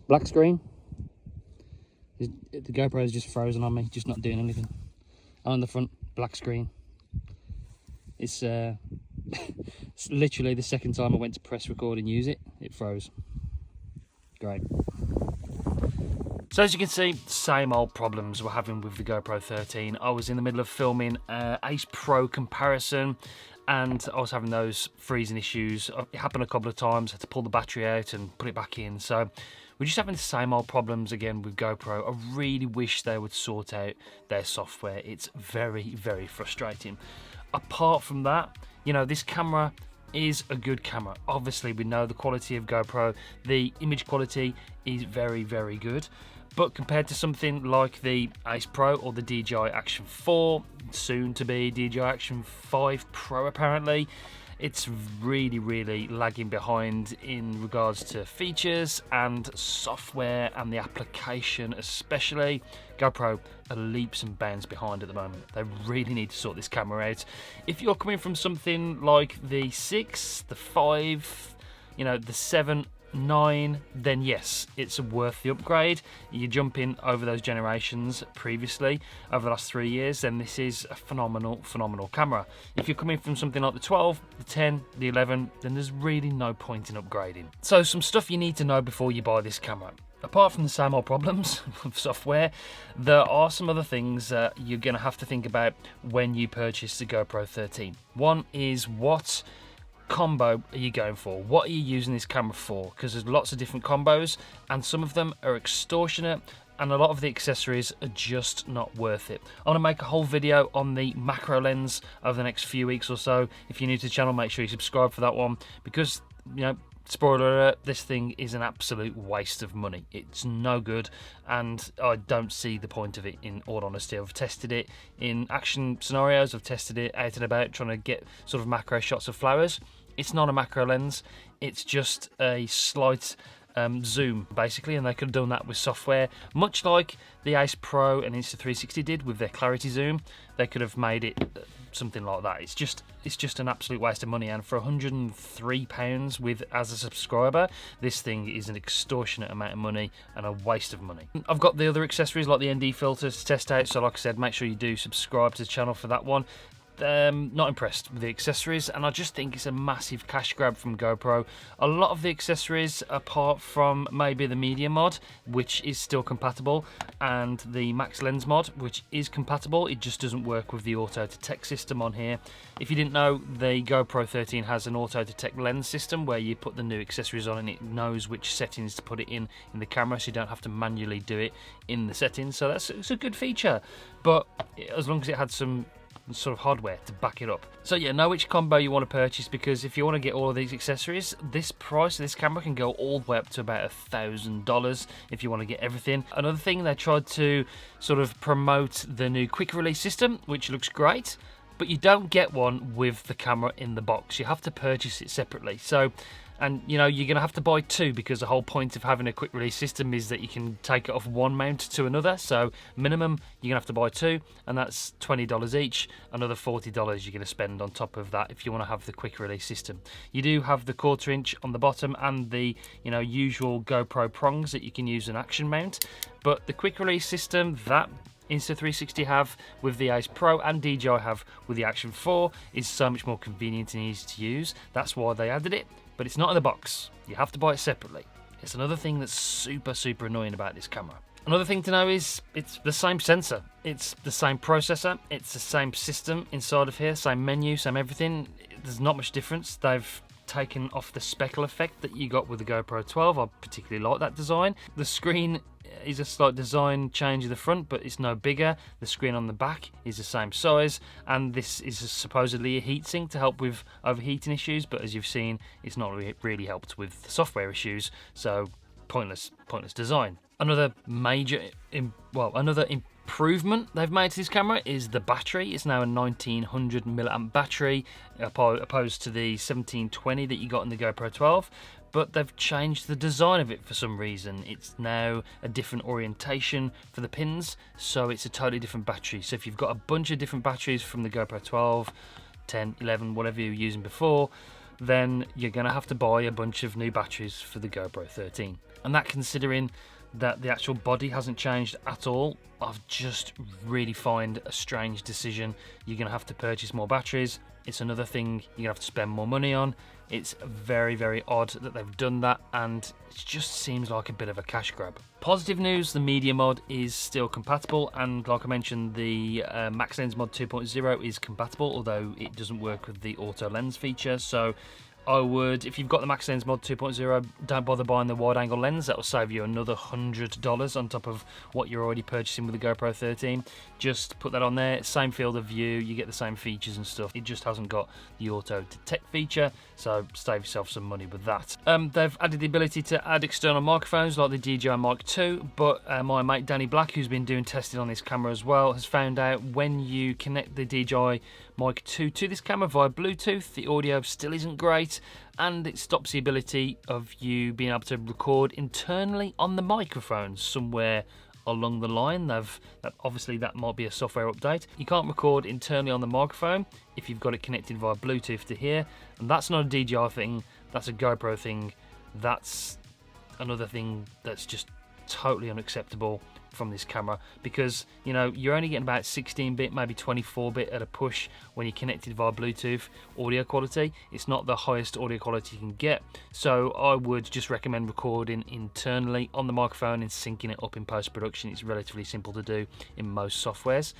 black screen. The GoPro is just frozen on me, just not doing anything. And on the front, black screen. It's it's literally the second time I went to press record and use it, it froze. Great. So as you can see, same old problems we're having with the GoPro 13. I was in the middle of filming Ace Pro comparison, and I was having those freezing issues. It happened a couple of times, I had to pull the battery out and put it back in. So we're just having the same old problems again with GoPro. I really wish they would sort out their software. It's very, very frustrating. Apart from that, you know, this camera is a good camera. Obviously, we know the quality of GoPro, the image quality is very, very good. But compared to something like the Ace Pro or the DJI Action 4, soon to be DJI Action 5 Pro apparently, it's really, really lagging behind in regards to features and software and the application especially. GoPro are leaps and bounds behind at the moment. They really need to sort this camera out. If you're coming from something like the 6, the 5, you know, the 7, 9, then yes, it's worth the upgrade. You jump in over those generations previously over the last 3 years, then this is a phenomenal camera. If you're coming from something like the 12, the 10, the 11, then there's really no point in upgrading. So some stuff you need to know before you buy this camera. Apart from the same old problems with software, there are some other things you're going to have to think about when you purchase the GoPro 13. One is, what combo are you going for? What are you using this camera for? Because there's lots of different combos, and some of them are extortionate, and a lot of the accessories are just not worth it. I want to make a whole video on the macro lens over the next few weeks or so. If you're new to the channel, make sure you subscribe for that one, because, you know, spoiler alert, this thing is an absolute waste of money. It's no good, and I don't see the point of it, in all honesty. I've tested it in action scenarios, I've tested it out and about trying to get sort of macro shots of flowers. It's not a macro lens, it's just a slight zoom basically, and they could have done that with software, much like the Ace Pro and Insta360 did with their clarity zoom. They could have made it something like that. It's just an absolute waste of money, and for £103 with as a subscriber, this thing is an extortionate amount of money and a waste of money. I've got the other accessories like the ND filters to test out, so like I said, make sure you do subscribe to the channel for that one. Not impressed with the accessories, and I just think it's a massive cash grab from GoPro. A lot of the accessories, apart from maybe the media mod, which is still compatible, and the max lens mod, which is compatible, it just doesn't work with the auto detect system on here. If you didn't know, the GoPro 13 has an auto detect lens system where you put the new accessories on and it knows which settings to put it in the camera, so you don't have to manually do it in the settings. So it's a good feature, but as long as it had some sort of hardware to back it up. So yeah, know which combo you want to purchase, because if you want to get all of these accessories, this price of this camera can go all the way up to about $1,000 if you want to get everything. Another thing, they tried to sort of promote the new quick release system, which looks great, but you don't get one with the camera in the box. You have to purchase it separately. So, and you know, you're going to have to buy two, because the whole point of having a quick release system is that you can take it off one mount to another. So minimum, you're going to have to buy two, and that's $20 each. Another $40 you're going to spend on top of that if you want to have the quick release system. You do have the 1/4 inch on the bottom and the, you know, usual GoPro prongs that you can use an action mount, but the quick release system that Insta360 have with the Ace Pro and DJI have with the Action 4 is so much more convenient and easy to use. That's why they added it, but it's not in the box. You have to buy it separately. It's another thing that's super annoying about this camera. Another thing to know is it's the same sensor, it's the same processor, it's the same system inside of here, same menu, same everything. There's not much difference. They've taken off the speckle effect that you got with the GoPro 12. I particularly like that design. The screen is a slight design change in the front, but it's no bigger. The screen on the back is the same size, and this is supposedly a heatsink to help with overheating issues, but as you've seen, it's not really helped with the software issues, so pointless design. Another major improvement they've made to this camera is the battery. It's now a 1900 milliamp battery opposed to the 1720 that you got in the GoPro 12, but they've changed the design of it for some reason. It's now a different orientation for the pins, so it's a totally different battery. So if you've got a bunch of different batteries from the GoPro 12, 10, 11, whatever you were using before, then you're going to have to buy a bunch of new batteries for the GoPro 13. And that considering that the actual body hasn't changed at all, I've just really find a strange decision. You're gonna have to purchase more batteries. It's another thing you're gonna have to spend more money on. It's very, very odd that they've done that, and it just seems like a bit of a cash grab. Positive news, the media mod is still compatible, and like I mentioned, the Max Lens Mod 2.0 is compatible, although it doesn't work with the auto lens feature. So I would, if you've got the Max Lens Mod 2.0, don't bother buying the wide angle lens. That will save you another $100 on top of what you're already purchasing with the GoPro 13. Just put that on there, same field of view, you get the same features and stuff. It just hasn't got the auto detect feature, so save yourself some money with that. They've added the ability to add external microphones like the DJI Mic 2, but my mate Danny Black, who's been doing testing on this camera as well, has found out when you connect the DJI Mic 2 to this camera via Bluetooth, the audio still isn't great, and it stops the ability of you being able to record internally on the microphone somewhere along the line. Obviously that might be a software update. You can't record internally on the microphone if you've got it connected via Bluetooth to here, and that's not a DJI thing, that's a GoPro thing. That's another thing that's just totally unacceptable from this camera, because you know you're only getting about 16-bit, maybe 24-bit at a push when you're connected via Bluetooth audio quality. It's not the highest audio quality you can get, so I would just recommend recording internally on the microphone and syncing it up in post-production. It's relatively simple to do in most softwares.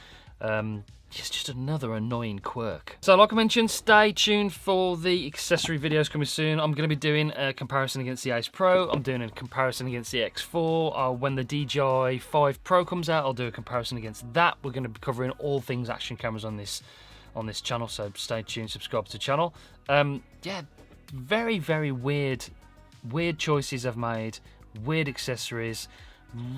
It's just another annoying quirk. So like I mentioned, stay tuned for the accessory videos coming soon. I'm going to be doing a comparison against the Ace Pro. I'm doing a comparison against the X4. When the DJI 5 Pro comes out, I'll do a comparison against that. We're going to be covering all things action cameras on this channel, so stay tuned, subscribe to the channel. Yeah, very, very weird choices I've made, weird accessories,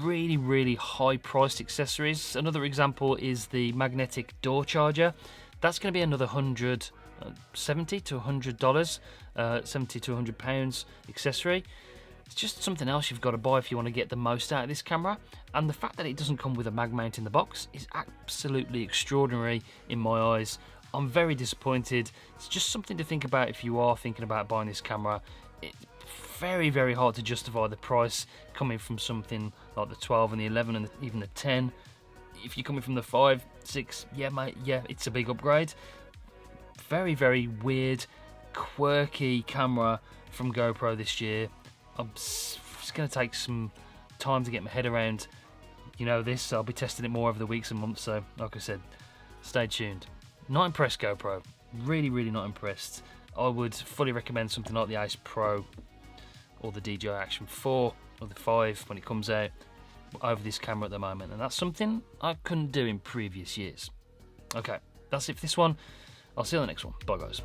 really, really high priced accessories. Another example is the magnetic door charger. That's going to be another $70 to $100, 70 to £100 accessory. It's just something else you've got to buy if you want to get the most out of this camera. And the fact that it doesn't come with a mag mount in the box is absolutely extraordinary in my eyes. I'm very disappointed. It's just something to think about if you are thinking about buying this camera. It's very, very hard to justify the price coming from something like the 12 and the 11 and even the 10. If you're coming from the 5, 6, yeah mate, yeah, it's a big upgrade. Very, very weird, quirky camera from GoPro this year. It's going to take some time to get my head around, you know, this. I'll be testing it more over the weeks and months, so like I said, stay tuned. Not impressed, GoPro. Really, really not impressed. I would fully recommend something like the Ace Pro or the DJI Action 4 or the 5 when it comes out over this camera at the moment, and that's something I couldn't do in previous years. Okay, that's it for this one. I'll see you on the next one. Bye guys.